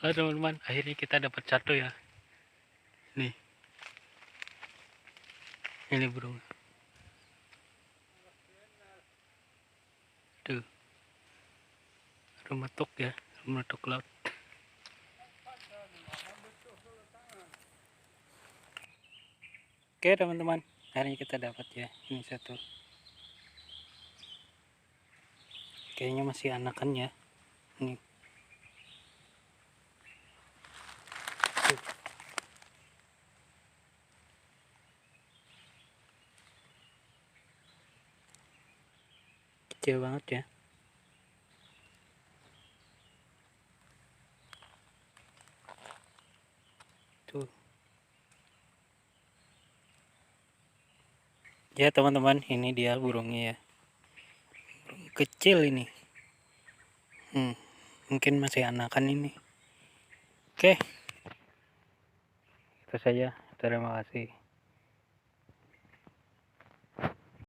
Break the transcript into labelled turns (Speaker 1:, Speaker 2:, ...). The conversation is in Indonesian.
Speaker 1: Halo teman-teman, akhirnya kita dapat satu ya. Nih, ini burung. Tuh, rumetuk ya, rumetuk laut. Oke teman-teman, akhirnya kita dapat ya, ini satu. Kayaknya masih anakan ya. Ini. Tuh. Kecil banget ya. Tuh. Ya teman-teman, ini dia burungnya ya. Burung kecil ini. Mungkin masih anakan ini. Oke. Itu saja. Terima kasih.